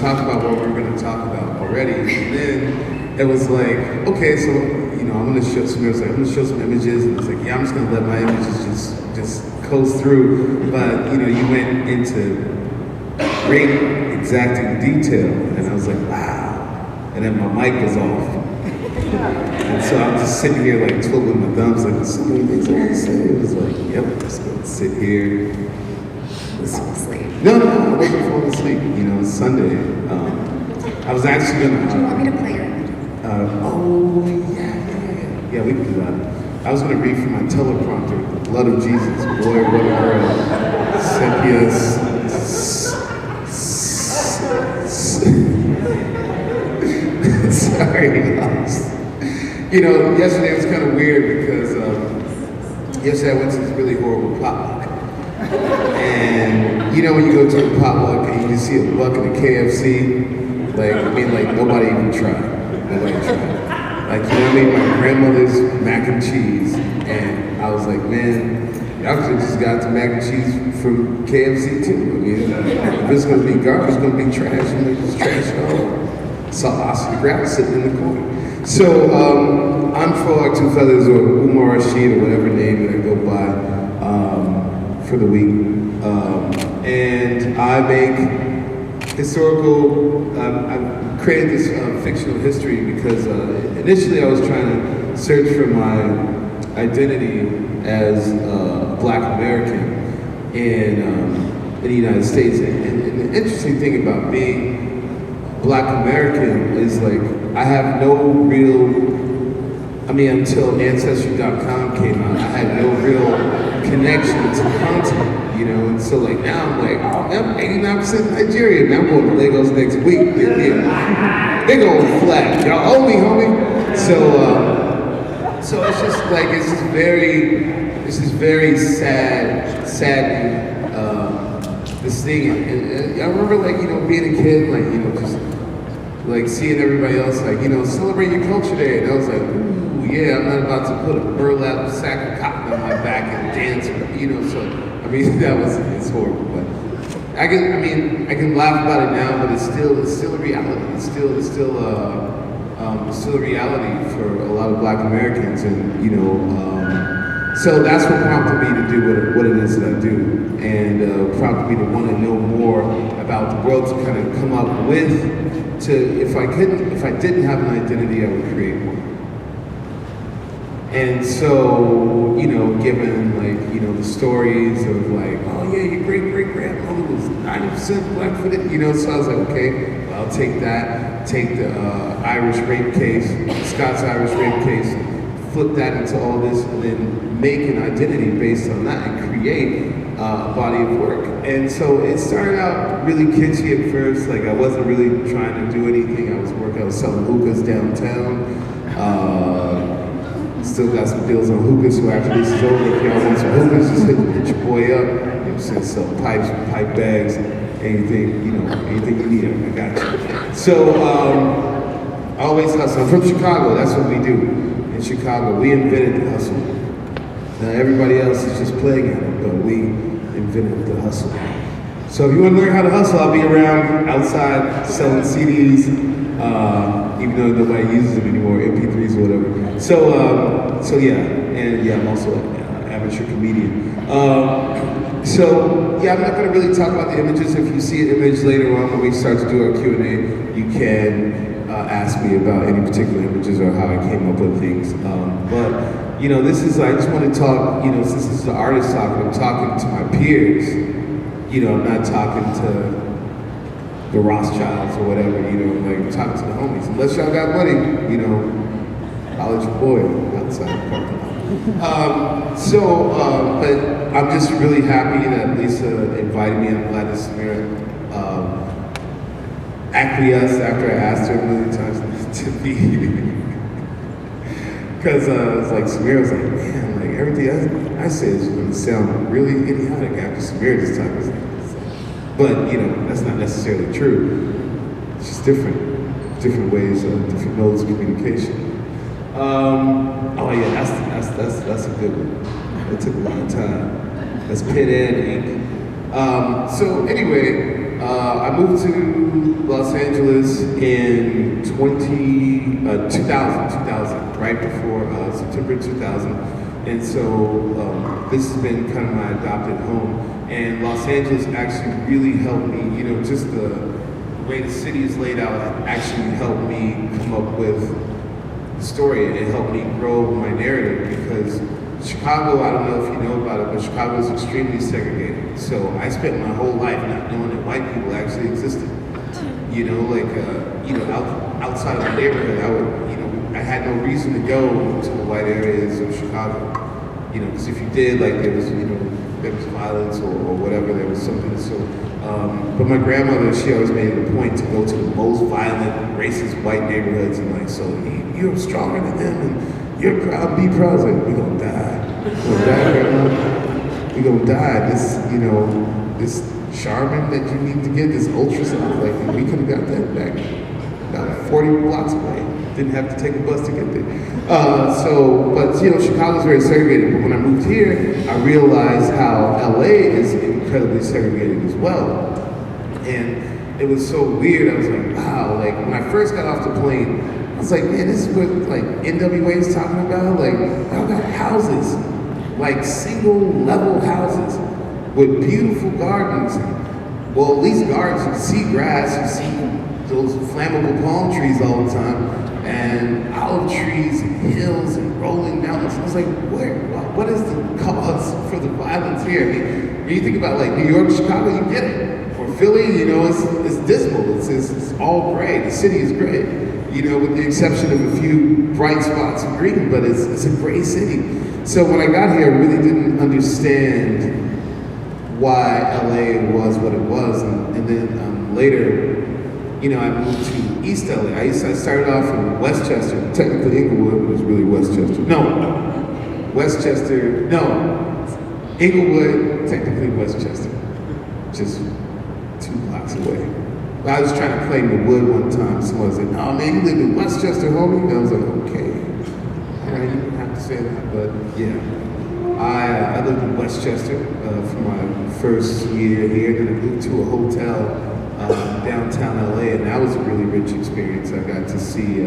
talk about what we were going to talk about already. And then it was like, okay, so, you know, I'm going to show some, like, I'm going to show some images. And it's like, yeah, I'm just going to let my images just coast through. But, you know, you went into great exacting detail. And I was like, wow. And then my mic was off. And so I'm just sitting here like twiddling my thumbs, like, there's so many things I want to say. It was like, yep, I'm just going to sit here. Fall asleep. No, I wasn't falling asleep. You know, it's Sunday. I was actually going to... Do you want me to play your Yeah, we can do that. I was going to read from my teleprompter, the blood of Jesus, boy, what a girl, sepias. Sorry. You know, yesterday was kind of weird because yesterday I went to this really horrible potluck. And you know when you go to a potluck and you just see a bucket of KFC, like, I mean, like, nobody even tried. Nobody tried. Like, you know what I mean? My grandmother's mac and cheese, and I was like, man, y'all could have just got the mac and cheese from KFC too. I mean, if it's gonna be garbage, it's gonna be trash, and they just trash it all. Saw Oscar the Grouch sitting in the corner. So, I'm for Two Feathers or Umar Rashid or whatever name that I go by for the week. And I make historical, I've created this fictional history because initially I was trying to search for my identity as a Black American in the United States. And the interesting thing about being Black American is like, I have no real, I mean, until Ancestry.com came out, I had no real connection to content, you know, and so like now I'm like, oh, I'm 89% Nigerian, man, I'm going to Lagos next week, big old flag, y'all owe me, homie. So it's just like, it's just very saddening, this thing, and I remember like, you know, being a kid, like, you know, just like seeing everybody else, like, you know, celebrate your culture day, and I was like, ooh, yeah, I'm not about to put a burlap sack of cotton on my back and dance, you know, so, I mean, it's horrible, but I can laugh about it now, but it's still a reality. It's still a reality for a lot of Black Americans, and, you know, so that's what prompted me to do what it is that I do, and prompted me to want to know more about the world, to kind of come up with, if I didn't have an identity, I would create one. And so, you know, given like, you know, the stories of like, oh yeah, your great-great-grandmother was 90% Black-footed, you know, so I was like, okay, well, I'll take that, take the Irish rape case, Scots-Irish rape case, flip that into all this, and then make an identity based on that and create a body of work. And so it started out really kitschy at first, like I wasn't really trying to do anything. I was selling hookahs downtown. Still got some deals on hookahs, so after this is over, if y'all want some hookahs, just hit your boy up. You know what I'm saying? Sell pipes, pipe bags, anything, you know, anything you need, I got you. So, always hustle. I'm from Chicago, that's what we do. In Chicago, we invented the hustle. Now everybody else is just playing at it, but we invented the hustle. So if you want to learn how to hustle, I'll be around outside selling CDs, even though nobody uses them anymore, MP3s or whatever. So yeah, and yeah, I'm also an amateur comedian. So yeah, I'm not going to really talk about the images. If you see an image later on when we start to do our Q&A, you can ask me about any particular images or how I came up with things. But you know, I just want to talk, you know, since this is the artist talking, I'm talking to my peers. You know, I'm not talking to the Rothschilds or whatever, you know, like I'm talking to the homies. Unless y'all got money, you know, I'll let your boy outside the parking lot. But I'm just really happy that Lisa invited me. I'm glad that Samira acquiesced after I asked her a million times to be. Because it's like, Samira was like, man, like everything I say is going to sound really idiotic after Samira this time. But, you know, that's not necessarily true. It's just different ways, different modes of communication. Oh yeah, that's a good one. That took a long time. That's pen and ink. So anyway, I moved to Los Angeles in 2000, right before September 2000. And so this has been kind of my adopted home. And Los Angeles actually really helped me, just the way the city is laid out actually helped me come up with the story. It helped me grow my narrative because Chicago, I don't know if you know about it, but Chicago is extremely segregated. So I spent my whole life not knowing that white people actually existed. Outside of the neighborhood, I had no reason to go to the white areas of Chicago. Because if you did, there was violence or whatever, there was something. So, but my grandmother, she always made it a point to go to the most violent, racist white neighborhoods and you're stronger than them and you're proud, be proud. I was like, we're gonna die. We're gonna die, grandma. We're gonna die. This Charmin that you need to get, this ultrasound, we could have got that back about 40 blocks away. Didn't have to take a bus to get there. Chicago's very segregated. But when I moved here, I realized how LA is incredibly segregated as well. And it was so weird. I was like, wow. When I first got off the plane, I was like, man, this is what NWA is talking about. I've got houses, single level houses with beautiful gardens. Well, at least gardens, you see grass, you see those flammable palm trees all the time, and olive trees and hills and rolling mountains. I was like, what is the cause for the violence here? When you think about New York, Chicago, you get it. Or Philly, it's dismal. It's all gray. The city is gray, with the exception of a few bright spots of green, but it's a gray city. So when I got here, I really didn't understand why LA was what it was, and then later, I moved to East LA. I started off in Westchester, technically Inglewood, but it was really Westchester. Inglewood, technically Westchester, just 2 blocks away. But I was trying to claim the wood one time. Someone said, "No, man, you live in Westchester, homie." And I was like, "Okay, all right, you don't have to say that, but yeah." I lived in Westchester for my first year here. Then I moved to a hotel downtown LA, and that was a really rich experience. I got to see,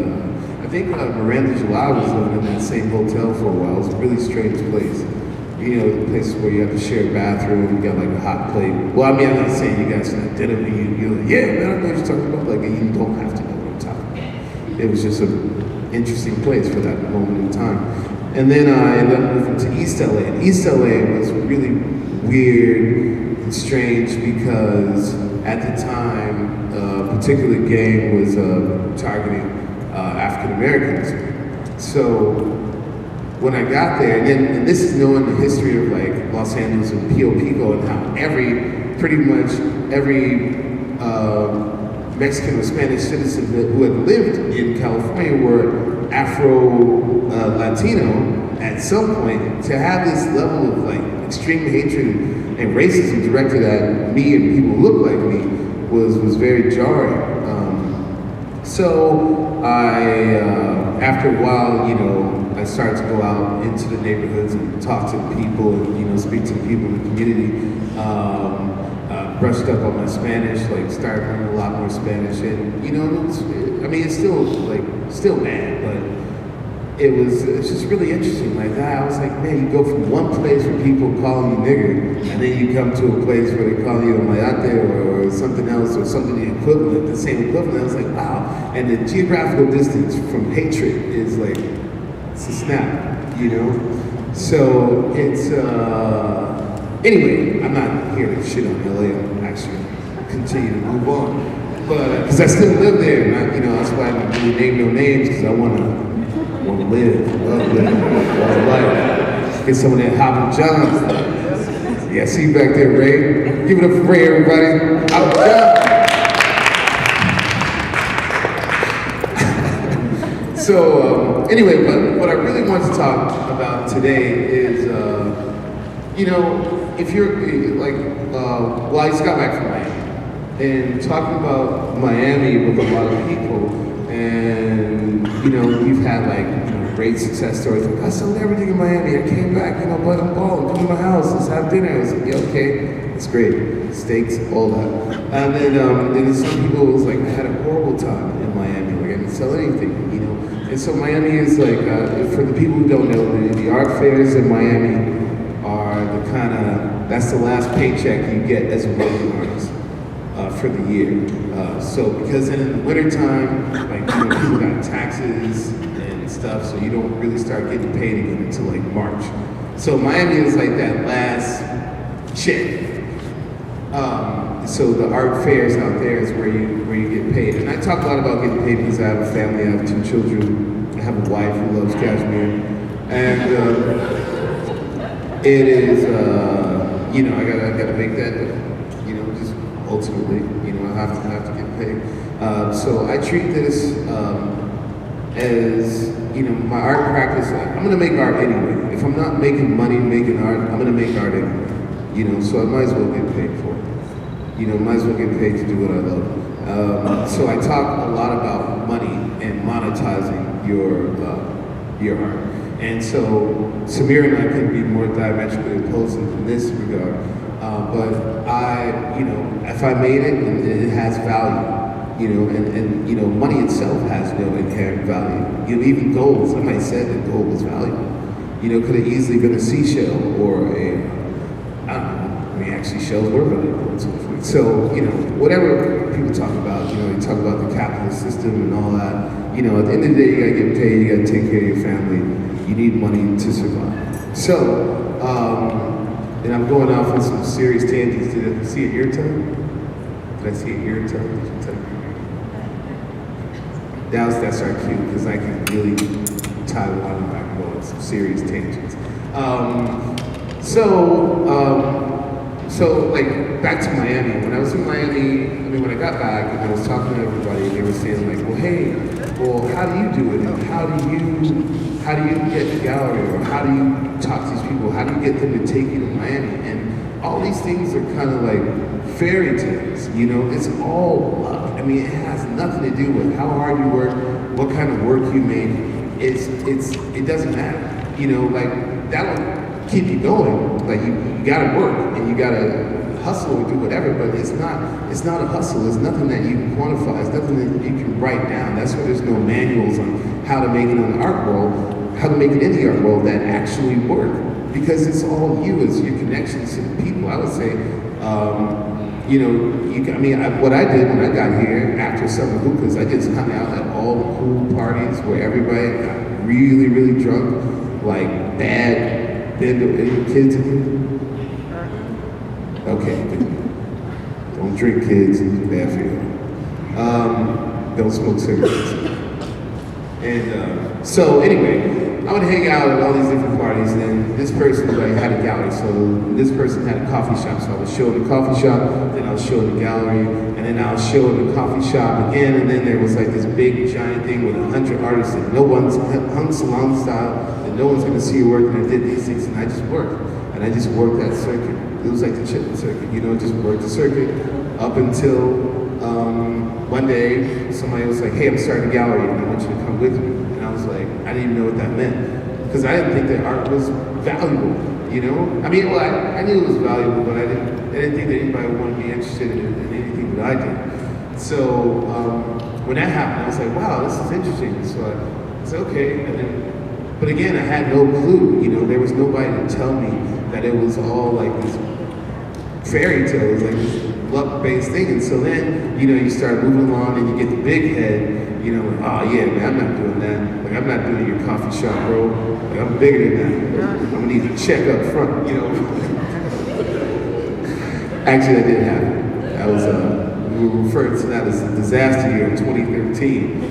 I think Miranda July was living in that same hotel for a while. It was a really strange place. The places where you have to share a bathroom, you got a hot plate. Well, I'm not saying you guys had dinner, but you're like, yeah, man, I know what you're talking about. You don't have to know what I'm talking about. It was just an interesting place for that moment in time. And then I ended up moving to East LA. And East LA was really weird and strange because at the time, a particular gang was targeting African Americans. So when I got there, and this is knowing the history of Los Angeles and Pio Pico and how pretty much every Mexican or Spanish citizen who had lived in California were Afro-Latino at some point, to have this level of extreme hatred and racism directed at me and people who look like me was very jarring. So after a while, I started to go out into the neighborhoods and talk to people and speak to the people in the community. Brushed up on my Spanish, started learning a lot more Spanish, and it's still bad, but it's just really interesting. I was like, man, you go from one place where people calling you nigger, and then you come to a place where they call you a mayate or something else or something the equivalent, the same equivalent. I was like, wow. And the geographical distance from hatred is it's a snap, So it's anyway, I'm not here to shit on LA. I'm actually continue to move on, but because I still live there, and that's why I'm not really name no names, because I want to live, love life, get some of that Hop Johns. Yeah, see you back there, Ray. Give it up for Ray, everybody. Hop Johns. So anyway, but what I really want to talk about today is, if you're I just got back from Miami, and talking about Miami with a lot of people, and we've had great success stories. Like, I sold everything in Miami. I came back, but I'm balling. Come to my house. Let's have dinner. I was like, yeah, okay, that's great. Steaks, all that. And then some people was like, I had a horrible time in Miami. Like, I didn't sell anything, And so Miami is like, for the people who don't know, the art fairs in Miami are the kind of, that's the last paycheck you get as a working artist for the year. So because then in the wintertime, like, people got taxes and stuff, so you don't really start getting paid again until like March. So Miami is like that last check. So the art fairs out there is where you get paid. And I talk a lot about getting paid because I have a family, I have 2 children, I have a wife who loves cashmere. And it is, I gotta make that, just ultimately, I have to get paid. So I treat this as, my art practice. I'm gonna make art anyway. If I'm not making money making art, I'm gonna make art anyway. So I might as well get paid for it. Might as well get paid to do what I love. So I talk a lot about money and monetizing your art. And so Samir and I couldn't be more diametrically opposed in this regard. But if I made it, it has value. And money itself has no inherent value. Even gold, somebody said that gold was valuable. Could have easily been a seashell or I don't know. Actually, shells were valuable at some point. So, whatever people talk about, they talk about the capitalist system and all that. At the end of the day, you gotta get paid, you gotta take care of your family. You need money to survive. So, and I'm going off on some serious tangents. Did I see it your time? Did I see it your time? Did you tell me? That's our cue, because I can really tie the line back and go on some serious tangents. So like back to Miami. When I was in Miami, when I got back and I was talking to everybody, they were saying like, well, hey, how do you do it? And how do you get the gallery? Or how do you talk to these people? How do you get them to take you to Miami? And all these things are kind of like fairy tales, It's all luck. It has nothing to do with how hard you work, what kind of work you make. It doesn't matter, like that'll keep you going. Like you gotta work and you gotta hustle or do whatever, but it's not a hustle. It's nothing that you can quantify. It's nothing that you can write down. That's why there's no manuals on how to make it in the art world, how to make it in the art world that actually work. Because it's all you, it's your connections to the people. I would say, what I did when I got here after summer hookahs, I just hung out at all the cool parties where everybody got really, really drunk, like bad. Any kids in here? Okay. Don't drink, kids. It's bad for you. Don't smoke cigarettes. And so anyway, I would hang out at all these different parties, and then this person had a gallery. So this person had a coffee shop, so I was showing the coffee shop, then I was showing the gallery, and then I was showing the coffee shop again, and then there was like this big giant thing with 100 artists that no one's hung salon style. No one's gonna see you work, and I did these things, and I just worked. And I just worked that circuit. It was like the chitlin circuit, just worked the circuit up until one day somebody was like, hey, I'm starting a gallery, and I want you to come with me. And I was like, I didn't even know what that meant. Because I didn't think that art was valuable, I knew it was valuable, but I didn't think that anybody would want to be interested in anything that I did. So when that happened, I was like, wow, this is interesting. So I said, okay, but again, I had no clue, there was nobody to tell me that it was all like this fairy tale, it was like this luck-based thing. And so then, you start moving along and you get the big head, like, oh yeah, man, I'm not doing that. Like, I'm not doing your coffee shop, bro. Like, I'm bigger than that. I'm gonna need a check up front, Actually, that didn't happen. That was, we were referring to that as a disaster year in 2013,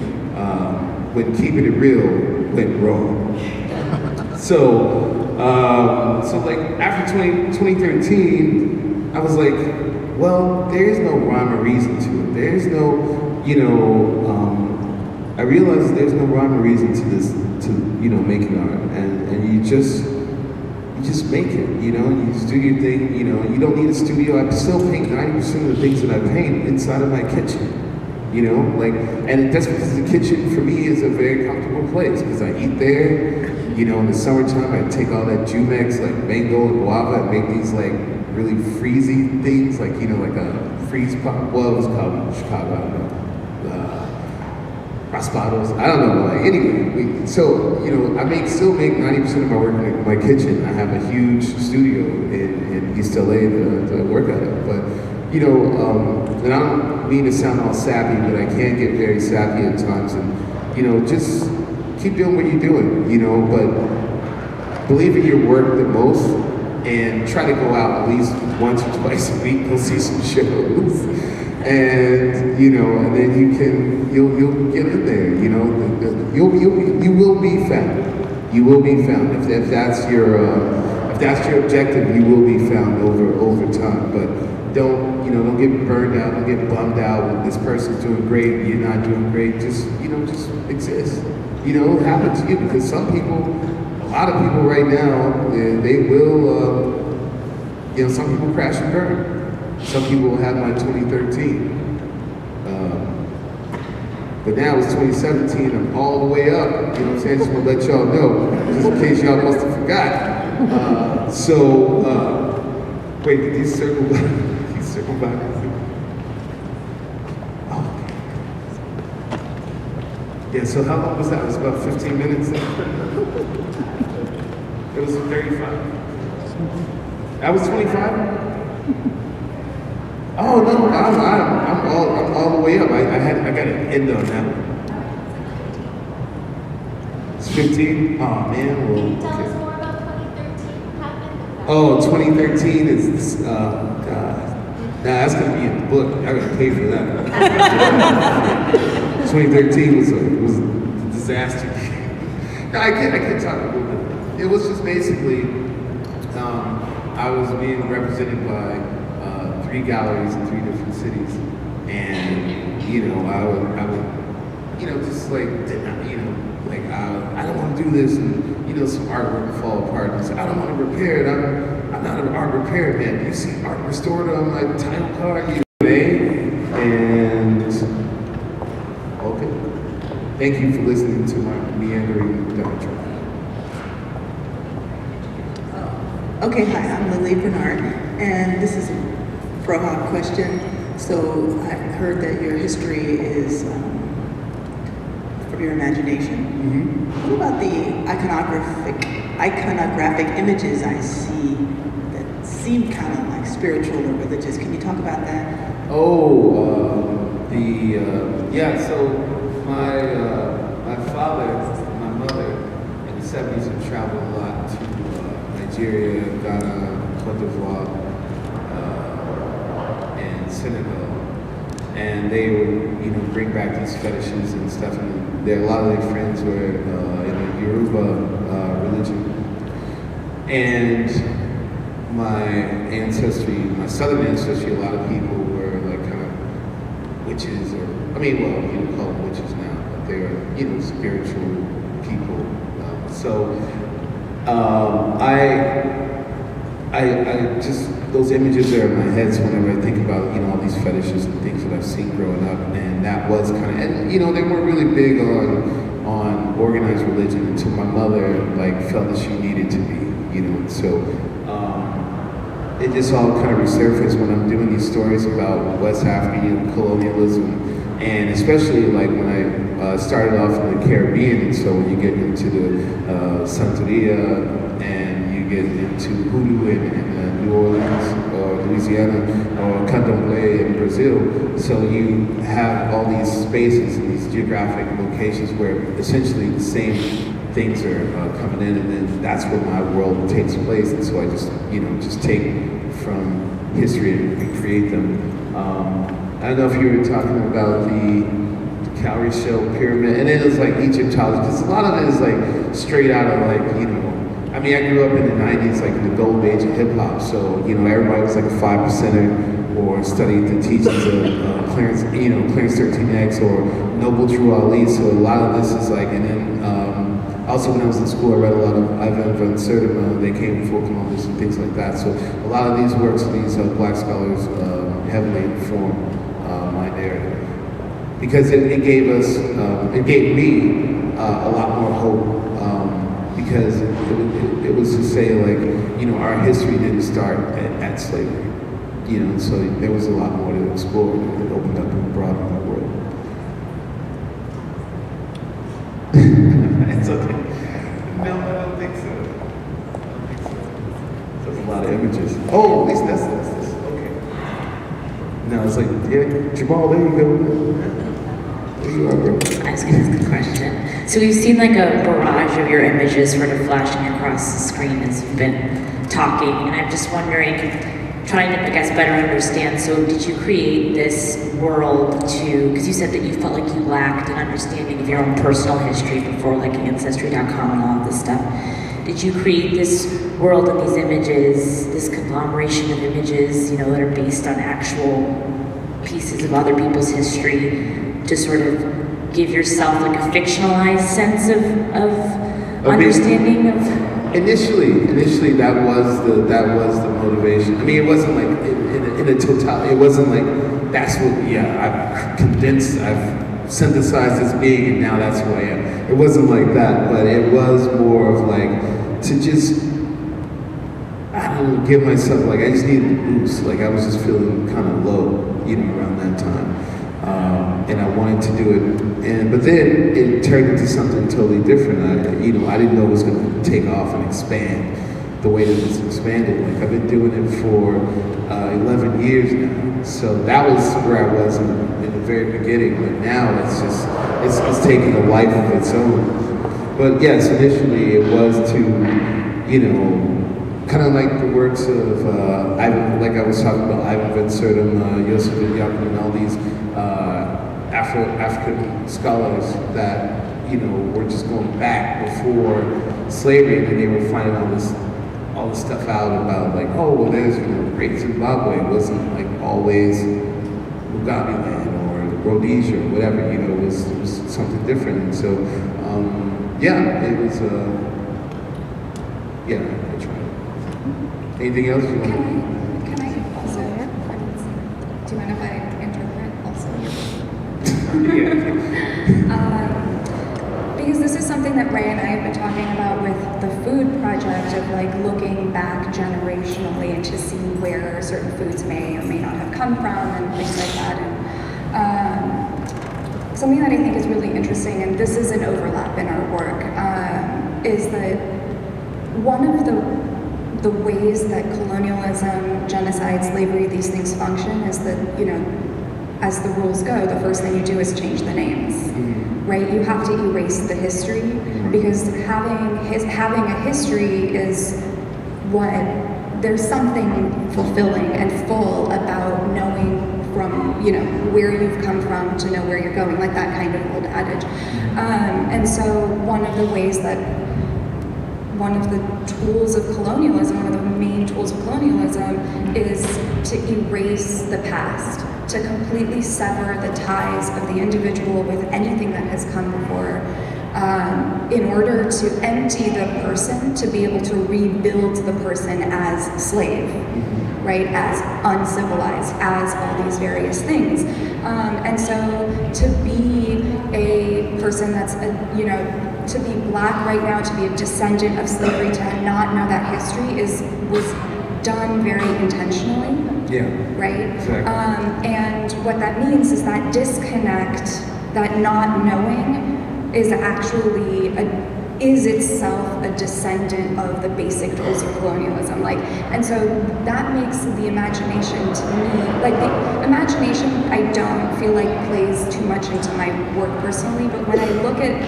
when keeping it real went wrong. So like after 2013, I was like, well, there is no rhyme or reason to it. There is no, I realized there's no rhyme or reason to this, to making art, and you just make it. You just do your thing. You don't need a studio. I still paint 90% of the things that I paint inside of my kitchen. you know, like, and that's because the kitchen for me is a very comfortable place because I eat there. You know, in the summertime, I take all that Jumex, like mango and guava, and make these like really freezy things, like, you know, like a freeze pop. Well, it was called in Chicago, I don't know. Raspados, I don't know. Like, anyway, so, you know, still make 90% of my work in my kitchen. I have a huge studio in East LA to work out of, but, you know, and I don't mean to sound all sappy, but I can get very sappy at times, and, you know, just keep doing what you're doing, you know, but believe in your work the most, and try to go out at least once or twice a week, go see some shows, and, you know, and then you'll get in there, you know, you will be found. You will be found. If that's your objective, you will be found over time. But don't get burned out, don't get bummed out when this person's doing great, you're not doing great. Just exist. You know, it happens to you because a lot of people right now, they will, you know, some people crash and burn. Some people will have my 2013. But now it's 2017, I'm all the way up. You know what I'm saying? Just want to let y'all know, just in case y'all must have forgot. Wait, did these circle back? These circle back? Oh. Yeah, so how long was that? It was about 15 minutes? It was 35. That was 25? Oh no, I'm all the way up. I got an end on that one. It's 15? Oh man, well. Can you tell us more about 2013? What happened? Oh, 2013 is God. Nah, that's gonna be in the book. I gotta pay for that. 2013 was a disaster. No, I can't talk about it. It was just basically I was being represented by 3 galleries in 3 different cities, and you know I would you know just like you know like I don't want to do this, and you know some artwork would fall apart, and I said I don't want to repair it. I'm not an art repair man. You see art restored on my title card, you know, and okay. Thank you for listening to my meandering diatribe. Okay, hi, I'm Lily Bernard, and this is a Prohab question. So I heard that your history is from your imagination. Mm-hmm. What about the iconographic images I see that seem kind of like spiritual or religious? Can you talk about that? Yeah. So my father, my mother, in the '70s had traveled a lot to Nigeria, Ghana, Cote d'Ivoire, and Senegal, and they would, you know, bring back these fetishes and stuff. And a lot of their friends were in the Yoruba religion, and my southern ancestry, a lot of people were like kind of witches, or I mean, well, you would call them witches now, but they were, you know, spiritual people. I just, those images are in my head, so whenever I think about, you know, all these fetishes and things that I've seen growing up, and that was kind of, and you know, they weren't really big on organized religion until my mother like felt that she needed to be, you know, and so it just all kind of resurfaced when I'm doing these stories about West African colonialism, and especially like when I started off in the Caribbean, and so when you get into the Santeria, and you get into hoodoo in New Orleans or Louisiana or Candomblé in Brazil, so you have all these spaces and these geographic locations where essentially the same things are coming in, and then that's where my world takes place, and so I just, you know, just take from history and recreate them. I don't know if you were talking about the cowrie shell pyramid, and then it was like Egyptology, because a lot of it is like straight out of like, you know, I mean, I grew up in the 90s, like in the gold age of hip hop, so, you know, everybody was like a 5%er or studied the teachings of Clarence 13X or Noble Drew Ali, so a lot of this is like, and then also when I was in school, I read a lot of Ivan van Sertima, They Came Before Columbus and things like that, so a lot of these works, these black scholars heavily inform my narrative. because it gave us, it gave me a lot more hope. Because it was to say, like, you know, our history didn't start at slavery, you know, so there was a lot more to explore. It opened up and broadened our world. It's okay. No, I don't think so. There's a lot of images. Oh, at least that's this. Okay. Now it's like, yeah, Jamal, there you go. There you are, bro. I was going to ask a question. So we've seen like a barrage of your images sort of flashing across the screen as you've been talking, and I'm just wondering, trying to, I guess, better understand. So did you create this world to, because you said that you felt like you lacked an understanding of your own personal history before like Ancestry.com and all of this stuff. Did you create this world and these images, this conglomeration of images, you know, that are based on actual pieces of other people's history to sort of give yourself like a fictionalized sense of understanding of? Initially that was the motivation. I mean, it wasn't like in a totality. It wasn't like that's what. Yeah, I've condensed, I've synthesized this being, and now that's who I am. It wasn't like that, but it was more of like to just, I don't know, give myself, like, I just needed a boost. Like, I was just feeling kind of low, you know, around that time. And I wanted to do it, but then it turned into something totally different. I didn't know it was going to take off and expand the way that it's expanded. Like, I've been doing it for 11 years now. So that was where I was in the very beginning, but now it's taking a life of its own. But yes, initially it was to, you know, kind of like the works of, like I was talking about, Ivan Van Sertim, Yosef Yakin, and all these African scholars that, you know, were just going back before slavery, and they were finding all this stuff out about, like, oh, well, there's, you know, Great Zimbabwe wasn't like always Mugabe land or Rhodesia or whatever, you know, it was something different. And so, yeah, it was, yeah, I tried. Anything else you want to? Can I also, do you mind if I interpret also? Because this is something that Ray and I have been talking about with the food project, of like looking back generationally to see where certain foods may or may not have come from and things like that. And something that I think is really interesting, and this is an overlap in our work, is that one of the ways that colonialism, genocide, slavery, these things function is that, you know, as the rules go, the first thing you do is change the names, right? You have to erase the history, because having a history is what, there's something fulfilling and full about knowing from, you know, where you've come from to know where you're going, like that kind of old adage. And so one of the ways that, one of the tools of colonialism, one of the main tools of colonialism, is to erase the past, to completely sever the ties of the individual with anything that has come before, in order to empty the person, to be able to rebuild the person as slave, right, as uncivilized, as all these various things. And so to be a person that's, you know, to be Black right now, to be a descendant of slavery, to not know that history was done very intentionally. Yeah. Right? Exactly. And what that means is that disconnect, that not knowing, is actually is itself a descendant of the basic tools of colonialism. Like, and so that makes the imagination, to me, like the imagination, I don't feel like plays too much into my work personally, but when I look at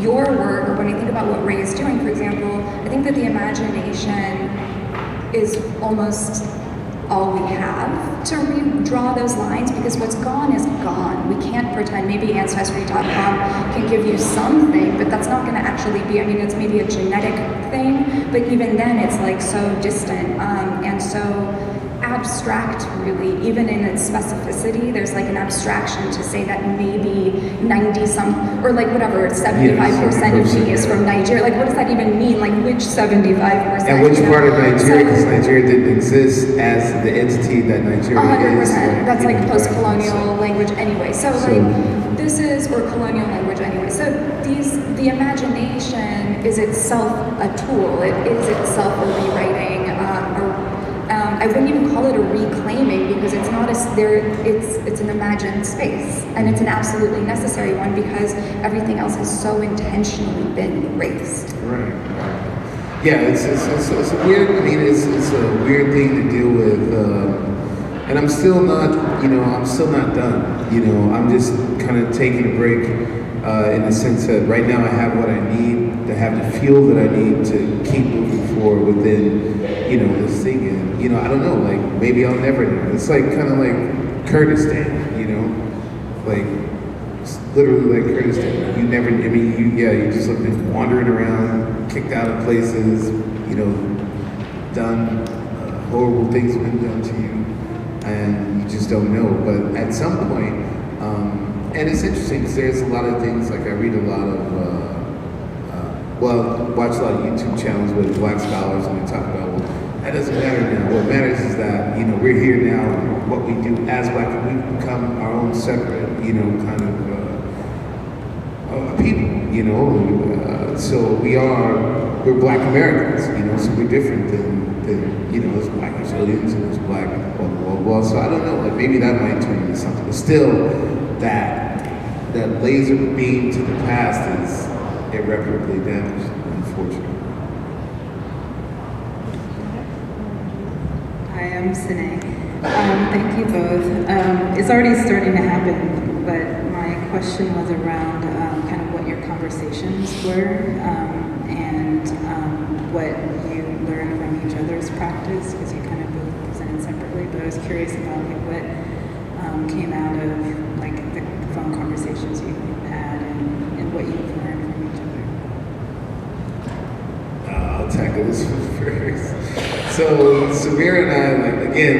your work, or when I think about what Ray is doing, for example, I think that the imagination is almost all we have to redraw those lines, because what's gone is gone. We can't pretend. Maybe Ancestry.com can give you something, but that's not going to actually be, I mean, it's maybe a genetic thing, but even then it's like so distant and so abstract, really. Even in its specificity, there's like an abstraction to say that maybe 90-some, or like whatever, 75% of me is from Nigeria. Like, what does that even mean? Like, which 75%? And which part of Nigeria? Because Nigeria didn't exist as the entity that Nigeria 100%. is. That's like post-colonial language anyway. So like, this is, or colonial language anyway. So the imagination is itself a tool. It is itself a rewriting, I wouldn't even call it a reclaiming because it's not it's an imagined space, and it's an absolutely necessary one because everything else has so intentionally been erased. Right. Yeah, it's a weird. I mean, it's a weird thing to deal with, and I'm still not. I'm still not done. I'm just kind of taking a break in the sense that right now I have what I need to have the feel that I need to keep moving forward within, this thing. And I don't know. Like maybe I'll never know. It's like kind of like Kurdistan. Like it's literally like Kurdistan. You never. I mean, you just like been wandering around, kicked out of places. Done horrible things have been done to you. And you just don't know. But at some point, and it's interesting because there's a lot of things, like I read a lot of, watch a lot of YouTube channels with black scholars and they talk about, well, that doesn't matter now. What matters is that, we're here now and what we do as black, we've become our own separate, kind of people, so we're black Americans, so we're different than there's black Brazilians and there's black blah, blah, blah. So I don't know, like maybe that might turn into something. But still, that laser beam to the past is irreparably damaged, unfortunately. Hi, I'm Sine. Thank you both. It's already starting to happen, but my question was around kind of what your conversations were and what you learned from each other's practice, because you kind of both presented separately. But I was curious about what came out of like the phone conversations you had and what you've learned from each other. I'll tackle this one first. So Samira and I, like again,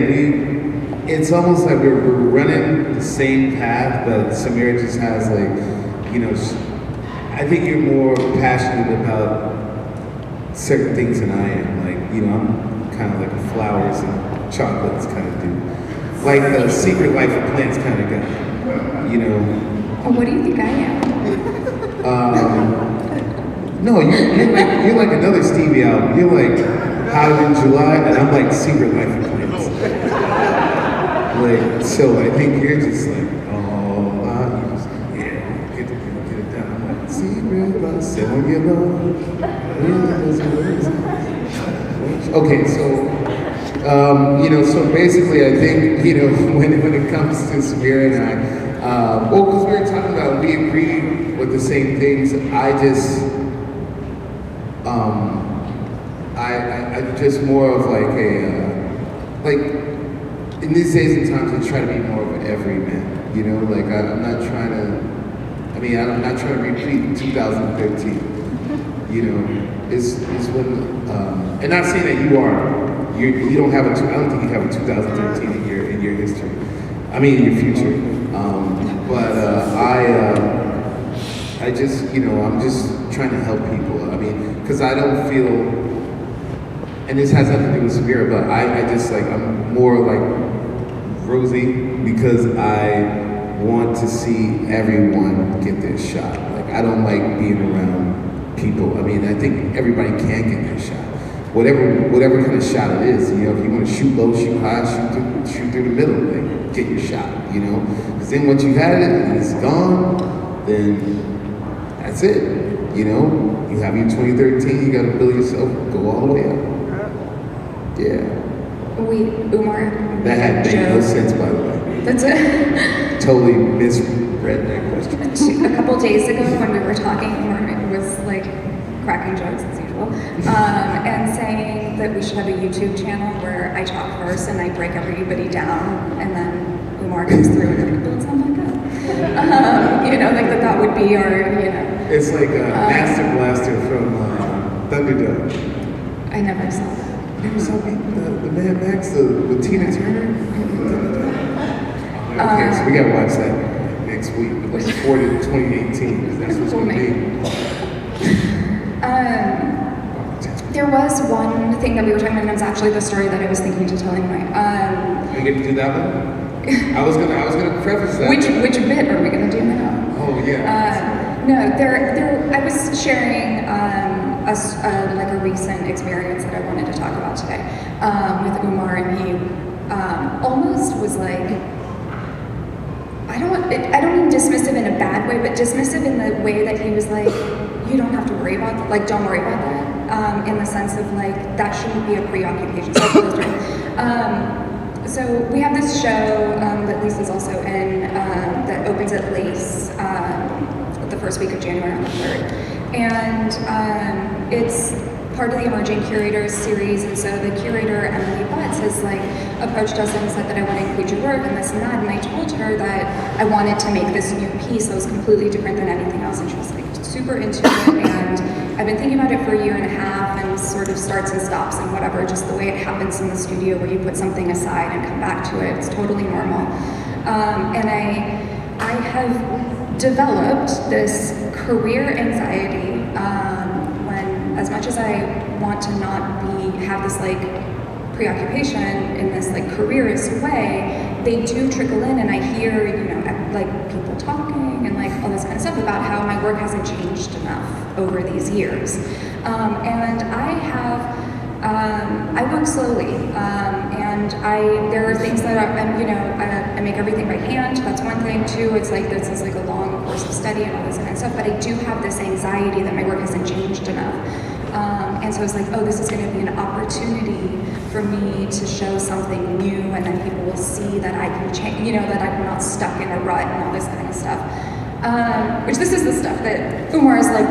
it's almost like we're running the same path, but Samira just has I think you're more passionate about certain things than I am. Like, I'm kind of like a flowers and chocolates kind of dude. Like the Secret Life of Plants kind of guy. Well, what do you think I am? No, you're like another Stevie album. You're like Hot in July, and I'm like Secret Life of Plants. Like, so I think you're just like, get it down. I'm like, Secret Life, selling your love. Okay, so basically, I think when it comes to Samira and I, because we were talking about we agree with the same things. I just more of like in these days and times I try to be more of an everyman. Like I'm not trying to. I mean, I'm not trying to repeat 2013. It's when, and not saying that you are, you don't have I don't think you have a 2013 in your history. I mean, in your future. I just, I'm just trying to help people. I mean, because I don't feel, and this has nothing to do with Samira, but I just like, I'm more like Rosie because I want to see everyone get their shot. Like, I don't like being around people. I mean, I think everybody can get their shot. Whatever kind of shot it is, if you want to shoot low, shoot high, shoot through the middle, like, get your shot, Because then once you had it and it's gone, then that's it, You have your 2013, you got to build yourself, go all the way up. Yeah. Umar. That had made no sense, by the way. That's it. Totally misread that question. A couple days ago when we were talking, Umar was like cracking jokes as usual, and saying that we should have a YouTube channel where I talk first and I break everybody down, and then Umar comes through and like builds something like that. Like that would be our, It's like a Master Blaster from Thunderdome. I never saw that. You never saw the Mad Max with Tina Turner? Okay, so we gotta watch that next week. Let's forward it to 2018 because that's what's gonna be. There was one thing that we were talking about, and it was actually the story that I was thinking to tell anyway. Are you going to do that one? I was gonna preface that. Which bit are we gonna do now? Oh yeah. No, I was sharing like a recent experience that I wanted to talk about today with Umar, and he almost was like, I don't mean dismissive in a bad way, but dismissive in the way that he was like, you don't have to worry about that, like don't worry about that, in the sense of like that shouldn't be a preoccupation. So we have this show that Lisa's also in that opens at Lace the first week of January on the 3rd. And it's part of the Emerging Curators series, and so the curator, Emily Butts, has like approached us and said that I want to include your work and this and that, and I told her that I wanted to make this new piece that was completely different than anything else, and she was like super into it, and I've been thinking about it for a year and a half, and sort of starts and stops and whatever, just the way it happens in the studio where you put something aside and come back to it. It's totally normal. And I have developed this career anxiety when, as much as I want to not have this like preoccupation in this like careerist way, they do trickle in, and I hear, you know, like people talking and like all this kind of stuff about how my work hasn't changed enough over these years. And I work slowly, and there are things that I make everything by hand. That's one thing too. It's like this is like a long course of study and all this kind of stuff. But I do have this anxiety that my work hasn't changed enough. And so I was like, oh, this is going to be an opportunity for me to show something new, and then people will see that I can change, you know, that I'm not stuck in a rut and all this kind of stuff. Which this is the stuff that Umar is like,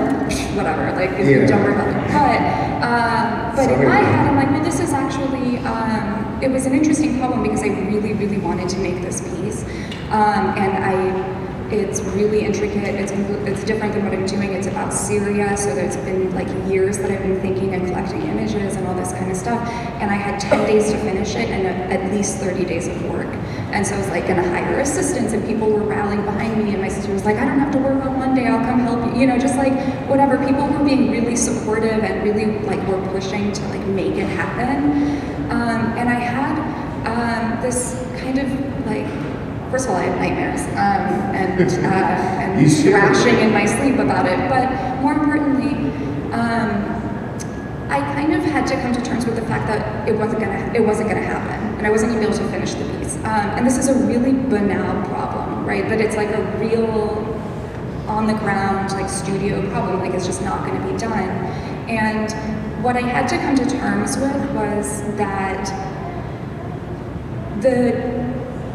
whatever, like, don't worry about it. But in my head, I'm like, well, this is actually, it was an interesting problem because I really, really wanted to make this piece. It's really intricate, it's different than what I'm doing. It's about Syria, so there's been like years that I've been thinking and collecting images and all this kind of stuff, and I had 10 days to finish it and at least 30 days of work. And so I was like gonna hire assistants, and people were rallying behind me, and my sister was like, I don't have to work on Monday, I'll come help you, you know, just like whatever. People were being really supportive and really like were pushing to like make it happen. And I had this kind of like, first of all, I had nightmares and thrashing in my sleep about it. But more importantly, I kind of had to come to terms with the fact that it wasn't gonna happen, and I wasn't gonna be able to finish the piece. And this is a really banal problem, right? But it's like a real on the ground like studio problem. Like it's just not gonna be done. And what I had to come to terms with was that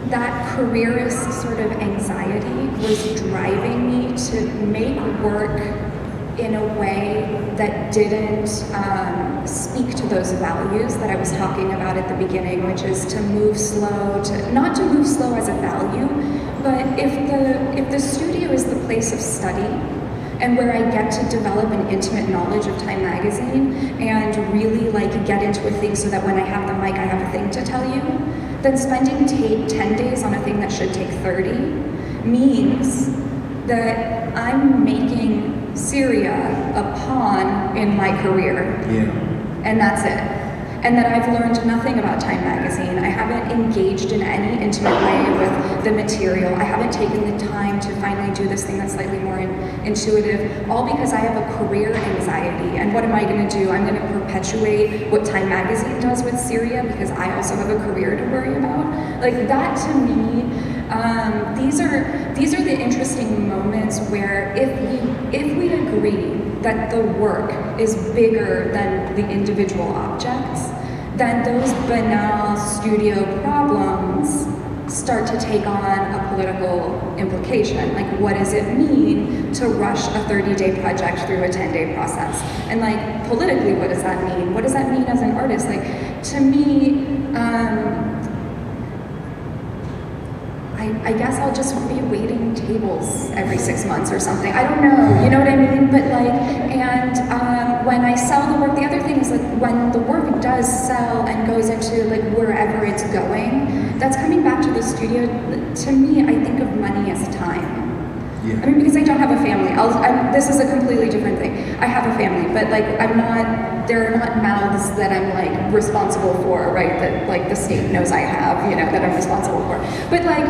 that careerist sort of anxiety was driving me to make work in a way that didn't speak to those values that I was talking about at the beginning, which is to move slow, not to move slow as a value, but if the studio is the place of study and where I get to develop an intimate knowledge of Time magazine and really like get into a thing so that when I have the mic, I have a thing to tell you, then spending 10 days on a thing that should take 30 means that I'm making Syria a pawn in my career. Yeah. And that's it. And that I've learned nothing about Time magazine. I haven't engaged in any intimate way with the material. I haven't taken the time to finally do this thing that's slightly more intuitive, all because I have a career anxiety. And what am I going to do? I'm going to perpetuate what Time magazine does with Syria because I also have a career to worry about. Like that to me, these are the interesting moments where if we agree that the work is bigger than the individual objects, then those banal studio problems start to take on a political implication. Like, what does it mean to rush a 30-day project through a 10-day process? And like, politically, what does that mean? What does that mean as an artist? Like, to me, I guess I'll just be waiting tables every 6 months or something. I don't know, you know what I mean? But like, and when I sell the work, the other thing is like when the work does sell and goes into like wherever it's going, that's coming back to the studio. To me, I think of money as time. Yeah. I mean, because I don't have a family. This is a completely different thing. I have a family, but like I'm not there are not mouths that I'm like responsible for, right? That like the state knows I have, that I'm responsible for. But like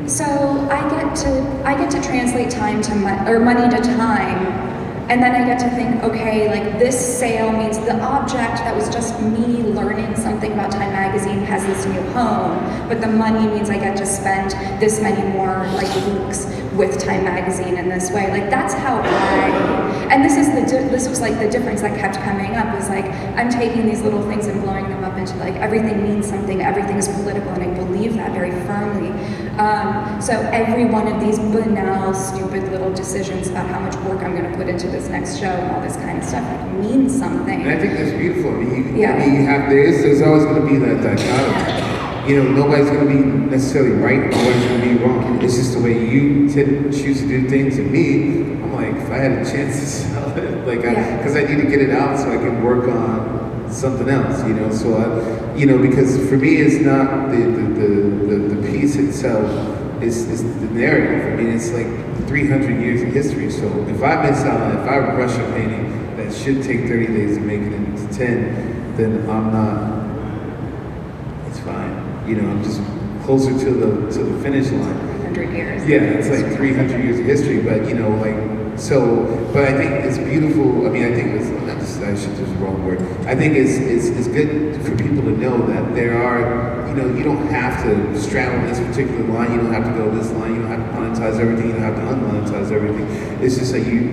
so I get to translate time to money to time. And then I get to think, okay, like this sale means the object that was just me learning something about Time Magazine has this new home, but the money means I get to spend this many more like weeks with Time Magazine in this way. Like that's how and this was like the difference that kept coming up was like I'm taking these little things and blowing them up into like everything means something, everything is political, and I believe that very firmly. So every one of these banal, stupid little decisions about how much work I'm going to put into this next show and all this kind of stuff like means something. And I think that's beautiful. I mean, there's always going to be that dichotomy. Nobody's going to be necessarily right, nobody's going to be wrong. It's just the way you choose to do things. And me, I'm like, if I had a chance to sell it, because I need to get it out so I can work on something else, So because for me, it's not the piece itself, it's the narrative. I mean, it's like 300 years of history. So if I miss out on it, if I rush a painting that should take 30 days to make it into 10, then I'm not. It's fine. I'm just closer to the finish line. 300 years. Yeah, it's like 300 years of history, but but I think it's beautiful. I mean, I think I should use the wrong word. I think it's good for people to know that there are, you don't have to straddle this particular line, you don't have to go this line, you don't have to monetize everything, you don't have to unmonetize everything. It's just that you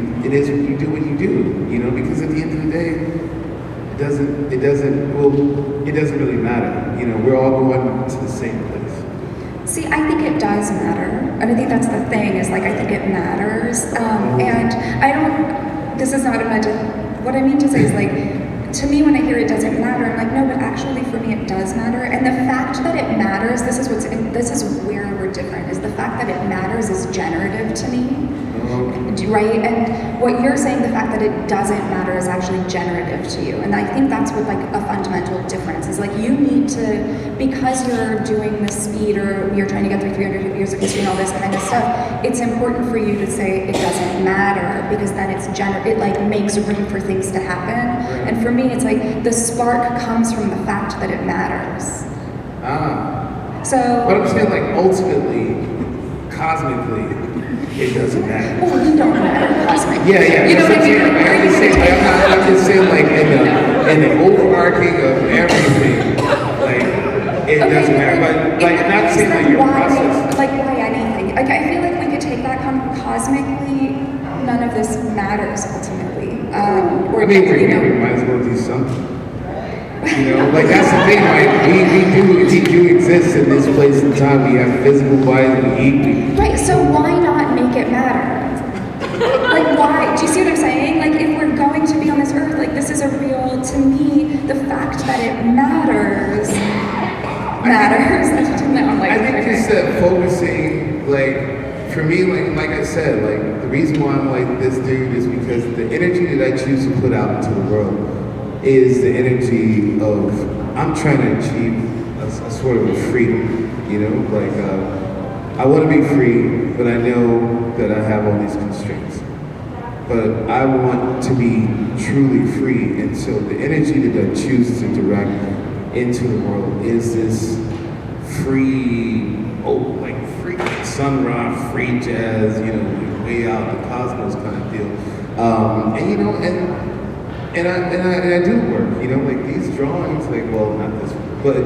do what you do, because at the end of the day, it doesn't really matter. We're all going to the same place. See, I think it does matter. And I think that's the thing, is like, I think it matters. And I don't, this is not what I mean to say is like, to me when I hear it doesn't matter, I'm like, no, but actually for me it does matter. And the fact that it matters, this is where we're different, is the fact that it matters is generative to me. Right? And what you're saying, the fact that it doesn't matter is actually generative to you. And I think that's what like a fundamental difference is. Like you need to, because you're doing the speed or you're trying to get through 300 years of history and all this kind of stuff, it's important for you to say it doesn't matter, because then it like makes room for things to happen. And for me, it's like the spark comes from the fact that it matters. So, but I'm saying like ultimately, cosmically, it doesn't matter. Well, you don't matter cosmically. Yeah. You know what I mean? I'm just saying like in the overarching of everything, like it doesn't matter. But like not saying that your process. Like why anything? Like I feel like we could take that cosmically. None of this matters ultimately. Or we might as well do something. Like that's the thing, right? We do exist in this place and time. We have physical bodies, we eat. Right, so why not make it matter? Like why? Do you see what I'm saying? Like if we're going to be on this earth, like this is a real, to me, the fact that it matters. I think just that focusing, like, for me, like I said, like the reason why I'm like this dude is because the energy that I choose to put out into the world is the energy of, I'm trying to achieve a sort of a freedom, like I want to be free, but I know that I have all these constraints. But I want to be truly free, and so the energy that I choose to direct into the world is this free, free sun rock, free jazz, way out the cosmos kind of deal. And I do work, like these drawings, like, well, not this one, but, I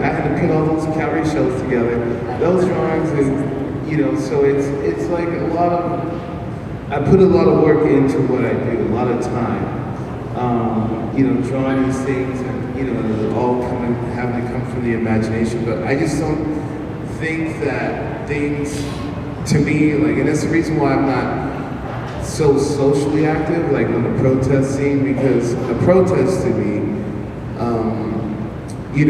had to put all those calorie shells together, those drawings, and, so it's like a lot of, I put a lot of work into what I do, a lot of time, drawing these things, and, all having to come from the imagination, but I just don't think that things, to me, like, and that's the reason why I'm not so socially active, like on the protest scene, because a protest to me,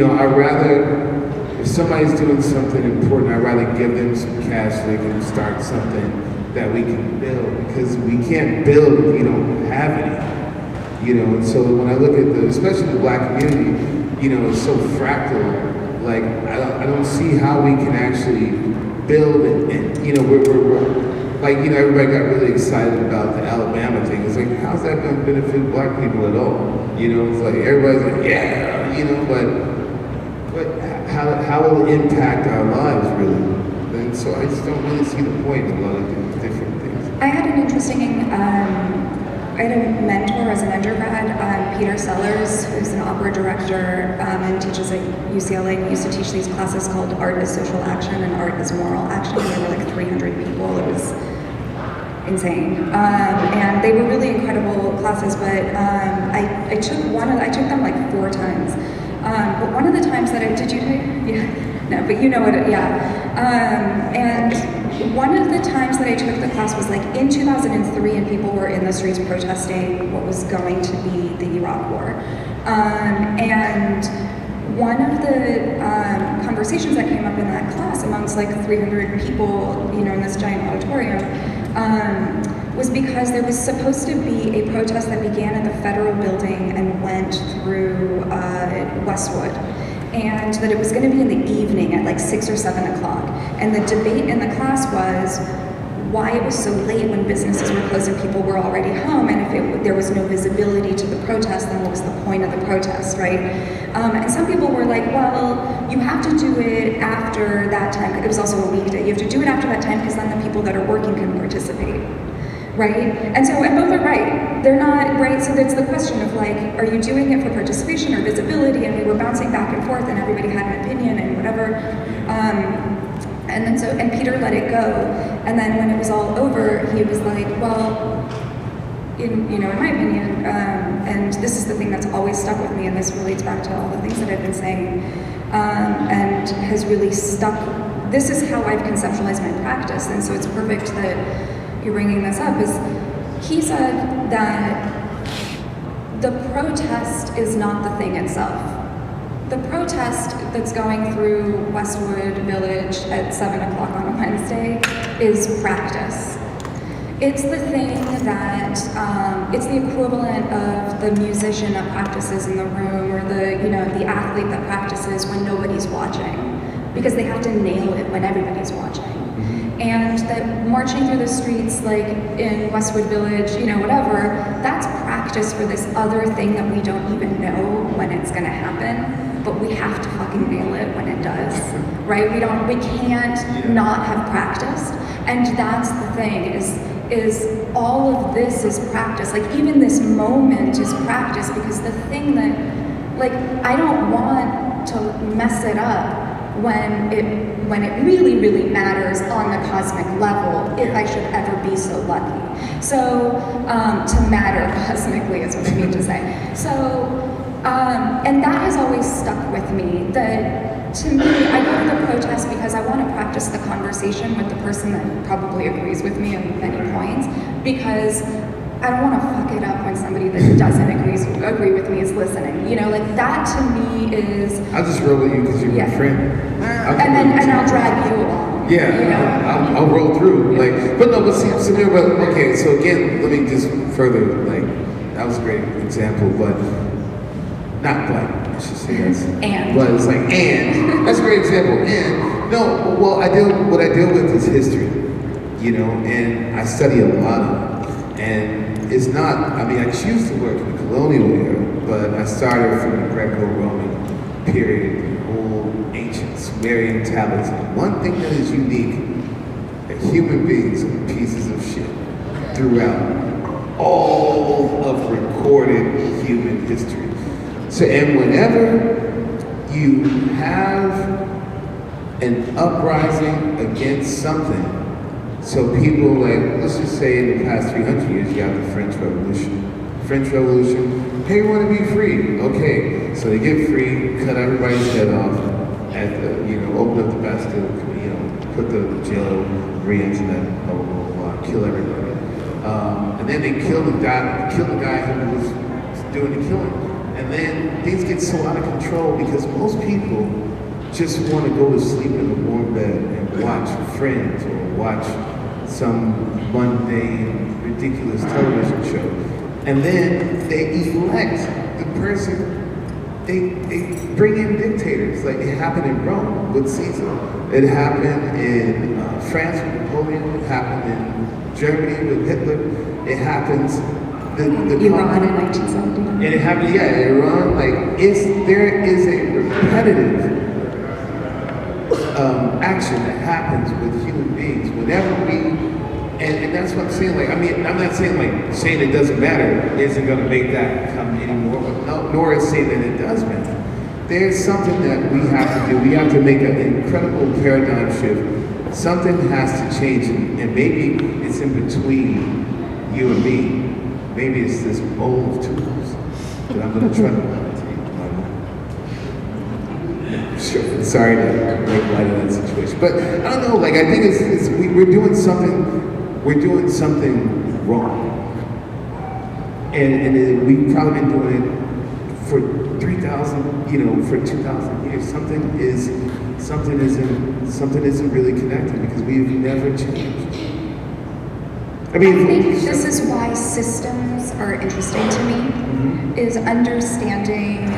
I'd rather, if somebody's doing something important, I'd rather give them some cash so they can start something that we can build, because we can't build if we don't have any, and so when I look at especially the Black community, it's so fractal, like, I don't see how we can actually build and we're like, you know, everybody got really excited about the Alabama thing. It's like, how's that going to benefit black people at all? You know, it's like everybody's like, yeah, you know, but how will it impact our lives really? And so I just don't really see the point of a lot of different things. I had an interesting, I had a mentor as an undergrad, Peter Sellers, who's an opera director and teaches at UCLA. He used to teach these classes called Art as Social Action and Art as Moral Action. There were like 300 people. It was insane. And they were really incredible classes, but I took them like 4 times. But one of the times that did you take? Yeah, no, but you know what, and one of the times that I took the class was like in 2003, and people were in the streets protesting what was going to be the Iraq War. And one of the conversations that came up in that class amongst like 300 people, you know, in this giant auditorium, was because there was supposed to be a protest that began at the federal building and went through Westwood. And that it was going to be in the evening at like 6 or 7 o'clock. And the debate in the class was why it was so late when businesses were closed and people were already home, and if there was no visibility to the protest, then what was the point of the protest, right? And some people were like, well, you have to do it after that time. It was also a weekday. You have to do it after that time because then the people that are working can participate. Right? And both are right. They're not, right? So that's the question of like, are you doing it for participation or visibility? And we were bouncing back and forth and everybody had an opinion and whatever. And Peter let it go. And then when it was all over, he was like, well, in my opinion, and this is the thing that's always stuck with me, and this relates back to all the things that I've been saying, and has really stuck. This is how I've conceptualized my practice, and so it's perfect that you're bringing this up, is he said that the protest is not the thing itself. The protest that's going through Westwood Village at 7 o'clock on a Wednesday is practice. It's the thing that, it's the equivalent of the musician that practices in the room, or the athlete that practices when nobody's watching, because they have to nail it when everybody's watching. And that marching through the streets, like in Westwood Village, whatever, that's practice for this other thing that we don't even know when it's gonna happen, but we have to fucking nail it when it does, right? We can't not have practiced, and that's the thing, is all of this is practice. Like even this moment is practice, because the thing that, like, I don't want to mess it up when it really, really matters on the cosmic level, if I should ever be so lucky. So, to matter cosmically is what I mean to say. So, and that has always stuck with me, that to me, I go to the protest because I want to practice the conversation with the person that probably agrees with me on many points, because I don't want to fuck it up when somebody that doesn't agree with me is listening. Like that to me is. I'll just roll with you because you're my friend. And I'll drag you along. Yeah, I'll roll through. But see, okay. So again, let me just further. That was a great example, but not black. I should say that's. But it's like that's a great example. And no, well, what I deal with is history, and I study a lot of it. And it's not, I choose to work in the colonial era, but I started from the Greco-Roman period, the old ancient Sumerian tablets. And one thing that is unique, that human beings are pieces of shit throughout all of recorded human history. So, and whenever you have an uprising against something, so people let's just say in the past 300 years, you have the French Revolution. French Revolution, hey, we want to be free. Okay, so they get free, cut everybody's head off, open up the Bastille, put the jail re-internet, blah, blah, blah, kill everybody. And then they kill the guy who was doing the killing. And then things get so out of control because most people just want to go to sleep in a warm bed and watch Friends or watch some mundane, ridiculous television show. And then they elect the person they bring in dictators. Like it happened in Rome with Caesar. It happened in France with Napoleon. It happened in Germany with Hitler. It happens Iran in 1970. and it happened, yeah, in Iran. Like there is a repetitive action that happens with human beings whenever and that's what I'm saying. Like, I mean, I'm not saying like saying it doesn't matter isn't going to make that come anymore. But no, nor is saying that it does matter. There's something that we have to do. We have to make an incredible paradigm shift. Something has to change, and maybe it's in between you and me. Maybe it's this bowl of tools that I'm going to try to. Sure. Sorry to make light of that situation, but I don't know. Like I think we're doing something wrong, and we've probably been doing it for 3,000, for 2,000 years. Something isn't really connected because we've never changed. I mean, I think this is why systems are interesting to me, is understanding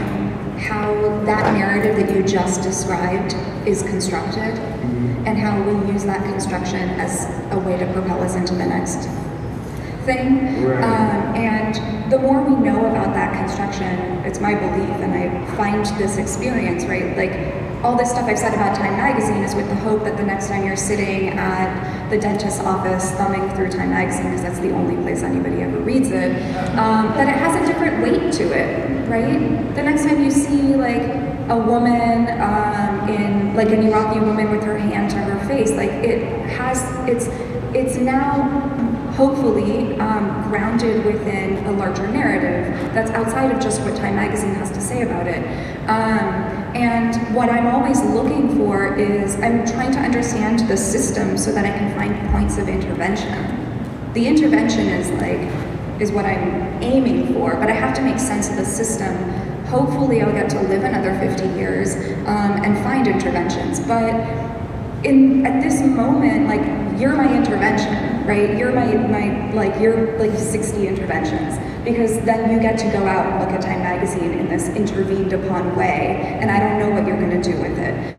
how that narrative that you just described is constructed, and how we use that construction as a way to propel us into the next thing. Right. And the more we know about that construction, it's my belief, and I find this experience, right, like all this stuff I've said about Time Magazine is with the hope that the next time you're sitting at the dentist's office thumbing through Time Magazine, because that's the only place anybody ever reads it, that it has a different weight to it, right? The next time you see like a woman in like an Iraqi woman with her hand to her face, like it's now hopefully grounded within a larger narrative that's outside of just what Time Magazine has to say about it. And what I'm always looking for is I'm trying to understand the system so that I can find points of intervention. The intervention is what I'm aiming for, but I have to make sense of the system. Hopefully I'll get to live another 50 years and find interventions. But at this moment, like, you're my intervention, right? You're you're like 60 interventions, because then you get to go out and look at Time Magazine in this intervened upon way, and I don't know what you're gonna do with it.